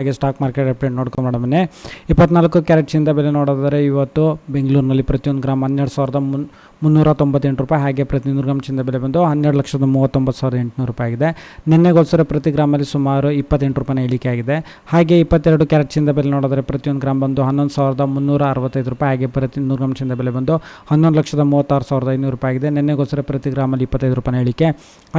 ಹಾಗೆ stock market update ನೋಡ್ಕೊಂಬರೋಣ ಬನ್ನಿ. 24 ಕ್ಯಾರೆಟ್ ಚಿನ್ನದ ಬೆಲೆ ನೋಡೋದಾದರೆ ಇವತ್ತು ಬೆಂಗಳೂರಿನಲ್ಲಿ ಪ್ರತಿಯೊಂದು ಗ್ರಾಮ್ 12,398 ರೂಪಾಯಿ, ಹಾಗೆ ಪ್ರತಿ 100 ಗ್ರಾಮ್ ಚಿನ್ನದ ಬೆಲೆ ಬಂದು 12,39,800 ರೂಪಾಯಿ ಆಗಿದೆ. ನಿನ್ನೆಗೋಸ್ಕರ ಪ್ರತಿ ಗ್ರಾಮಲ್ಲಿ ಸುಮಾರು 28 ರೂಪಾಯಿನ ಇಳಿಕೆ ಆಗಿದೆ. ಹಾಗೆ 22 ಕ್ಯಾರೆಟ್ ಚಿನ್ನದ ಬೆಲೆ ನೋಡಿದ್ರೆ ಪ್ರತಿಯೊಂದು ಗ್ರಾಮ್ ಬಂದು 11,365 ರೂಪಾಯಿ, ಹಾಗೆ ಪ್ರತಿ 100 ಗ್ರಾಮ್ ಚಿನ್ನದ ಬೆಲೆ ಬಂದು 11,36,500 ರೂಪಾಯಿ ಆಗಿದೆ. ನಿನ್ನೆಗೋಸ್ಕರ ಪ್ರತಿ ಗ್ರಾಮಲ್ಲಿ 25 ರೂಪಾಯಿನ ಇಳಿಕೆ.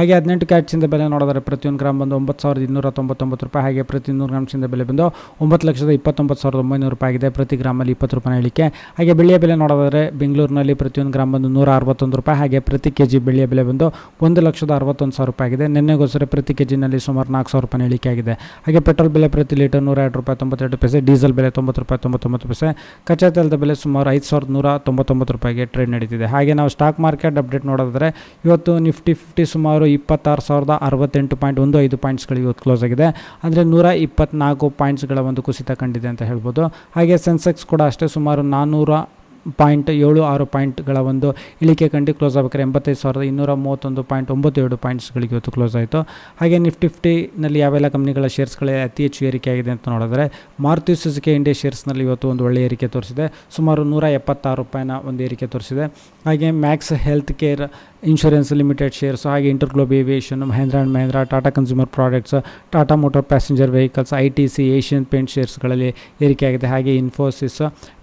ಹಾಗೆ 18 ಕ್ಯಾರೆಟ್ ಚಿನ್ನದ ಬೆಲೆ ನೋಡಿದ್ರೆ ಪ್ರತಿಯೊಂದು ಗ್ರಾಮ್ ಬಂದು 9,299 ರೂಪಾಯಿ, ಹಾಗೆ ಪ್ರತಿ 100 ಗ್ರಾಮ್ ಚಿನ್ನದ ಬೆಲೆ ಬಂದು 9,29,900 ರೂಪಾಯಿ ಆಗಿದೆ. ಪ್ರತಿ ಗ್ರಾಮಲ್ಲಿ 20 ರೂಪಾಯಿನ ಇಳಿಕೆ. ಹಾಗೆ ಬೆಳ್ಳಿಯ ಬೆಲೆ ನೋಡೋದಾದರೆ ಬೆಂಗಳೂರಿನಲ್ಲಿ ಪ್ರತಿಯೊಂದು ಗ್ರಾಮ್ ಬಂದು 161 ರೂಪಾಯಿ, ಹಾಗೆ ಪ್ರತಿ ಕೆಜಿ ಬೆಳ್ಳಿಯ ಬೆಲೆ ಬಂದು 1,61,000 ರೂಪಾಯಿ ಆಗಿದೆ. ನಿನ್ನೆಗೋಸ್ಕರ ಪ್ರತಿ ಕೆಜಿನಲ್ಲಿ ಸುಮಾರು 4,000 ರೂಪಾಯಿ ಇಳಿಕೆ ಆಗಿದೆ. ಹಾಗೆ ಪೆಟ್ರೋಲ್ ಬೆಲೆ ಪ್ರತಿ ಲೀಟರ್ 102 ರೂಪಾಯಿ 92 ಪೈಸೆ, ಡೀಸೆಲ್ ಬೆಲೆ 90 ರೂಪಾಯಿ 99 ಪೈಸೆ, ಕಚ್ಚಾ ತೈಲದ ಬೆಲೆ ಸುಮಾರು 5,199 ರೂಪಾಯಿಗೆ ಟ್ರೇಡ್ ನಡೀತಿದೆ. ಹಾಗೆ ನಾವು ಸ್ಟಾಕ್ ಮಾರ್ಕೆಟ್ ಅಪ್ಡೇಟ್ ನೋಡೋದಾದರೆ ಇವತ್ತು ನಿಫ್ಟಿ 50 ಸುಮಾರು 26,068.15 ಪಾಯಿಂಟ್ಸ್ಗಳಿಗೆ ಇವತ್ತು ಕ್ಲೋಸ್ ಆಗಿದೆ. ಅಂದರೆ 124 ಪಾಯಿಂಟ್ಸ್ಗಳ ಒಂದು ಕುಸಿತ ಕಂಡಿದೆ ಅಂತ ಹೇಳ್ಬೋದು. ಹಾಗೆ ಸೆನ್ಸೆಕ್ಸ್ ಕೂಡ ಅಷ್ಟೇ ಸುಮಾರು 400.76 ಪಾಯಿಂಟ್ಗಳ ಒಂದು ಇಳಿಕೆ ಕಂಡು ಕ್ಲೋಸ್ ಆಗಬೇಕಾದ್ರೆ 85,231.97 ಪಾಯಿಂಟ್ಸ್ಗಳಿಗೆ ಇವತ್ತು ಕ್ಲೋಸ್ ಆಯಿತು. ಹಾಗೆ ನಿಫ್ಟಿ 50ನಲ್ಲಿ ಯಾವೆಲ್ಲ ಕಂಪ್ನಿಗಳ ಶೇರ್ಸ್ಗಳೇ ಅತಿ ಹೆಚ್ಚು ಏರಿಕೆ ಆಗಿದೆ ಅಂತ ನೋಡಿದ್ರೆ ಮಾರುತಿ ಸುಜುಕಿ ಇಂಡಿಯಾ ಶೇರ್ಸ್ನಲ್ಲಿ ಇವತ್ತು ಒಂದು ಒಳ್ಳೆಯ ಏರಿಕೆ ತೋರಿಸಿದೆ, ಸುಮಾರು 176 ರೂಪಾಯಿನ ಒಂದು ಏರಿಕೆ ತೋರಿಸಿದೆ. ಹಾಗೆ Max health care insurance limited shares, ಹಾಗೆ Interglobe aviation, Mahindra and Mahindra, Tata consumer products, Tata motor passenger vehicles, ITC, Asian paint ಶೇರ್ಸ್ಗಳಲ್ಲಿ ಏರಿಕೆಯಾಗಿದೆ. ಹಾಗೆ Infosys,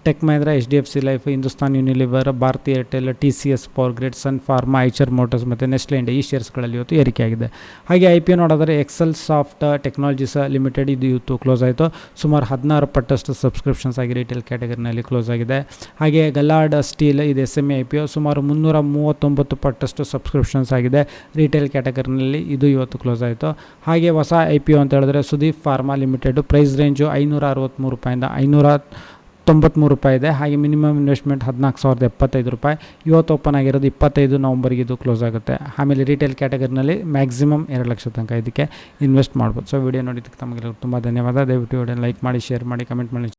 tech Mahindra, HDFC life, Hindustan Unilever, Bharti Airtel, TCS power grid, sun pharma, Eicher motors ಮತ್ತು ನೆಸ್ಲೆ ಇಂಡಿಯಾ ಈ ಶೇರ್ಸ್ಗಳಲ್ಲಿ ಇವತ್ತು ಏರಿಕೆಯಾಗಿದೆ. ಹಾಗೆ IPO ನೋಡಿದರೆ ಎಕ್ಸೆಲ್ ಸಾಫ್ಟ್ ಟೆಕ್ನಾಲಜೀಸ್ ಲಿಮಿಟೆಡ್ ಇದು ಇವತ್ತು ಕ್ಲೋಸ್ ಆಯಿತು, ಸುಮಾರು 16 ಪಟ್ಟಷ್ಟು ಸಬ್ಸ್ಕ್ರಿಪ್ಷನ್ಸ್ ಆಗಿ ರಿಟೇಲ್ ಕ್ಯಾಟಗರಿನಲ್ಲಿ ಕ್ಲೋಸ್ ಆಗಿದೆ. ಹಾಗೆ ಗಲ್ಲಾರ್ಡ್ ಸ್ಟೀಲ್ ಇದು SME IPO ಸುಮಾರು 339 ಪಟ್ಟಷ್ಟು ಸಬ್ಸ್ಕ್ರಿಪ್ಷನ್ಸ್ ಆಗಿದೆ ರಿಟೇಲ್ ಕ್ಯಾಟಗರಿನಲ್ಲಿ, ಇದು ಇವತ್ತು ಕ್ಲೋಸ್ ಆಯಿತು. ಹಾಗೆ ಹೊಸ IPO ಅಂತ ಹೇಳಿದ್ರೆ Sudeep pharma limited, price range 563 ರೂಪಾಯಿಂದ 593 ರೂಪಾಯಿ ಇದೆ. ಹಾಗೆ ಮಿನಿಮಮ್ ಇನ್ವೆಸ್ಟ್ಮೆಂಟ್ 14,075 ರೂಪಾಯಿ. ಇವತ್ತು ಓಪನ್ ಆಗಿರೋದು 25 ನವಂಬರ್ಗೆ ಇದು ಕ್ಲೋಸ್ ಆಗುತ್ತೆ. ಆಮೇಲೆ ರಿಟೇಲ್ ಕ್ಯಾಟಗರಿನಲ್ಲಿ ಮ್ಯಾಕ್ಸಿಮಮ್ 2 ಲಕ್ಷ ತನಕ ಇದಕ್ಕೆ ಇನ್ವೆಸ್ಟ್ ಮಾಡ್ಬೋದು. ಸೊ ವಿಡಿಯೋ ನೋಡಿದ್ದಕ್ಕೆ ತಮಗೆ ತುಂಬ ಧನ್ಯವಾದ. ದಯವಿಟ್ಟು ವಿಡಿಯೋ ಲೈಕ್ ಮಾಡಿ, ಶೇರ್ ಮಾಡಿ, ಕಮೆಂಟ್ ಮಾಡಿ.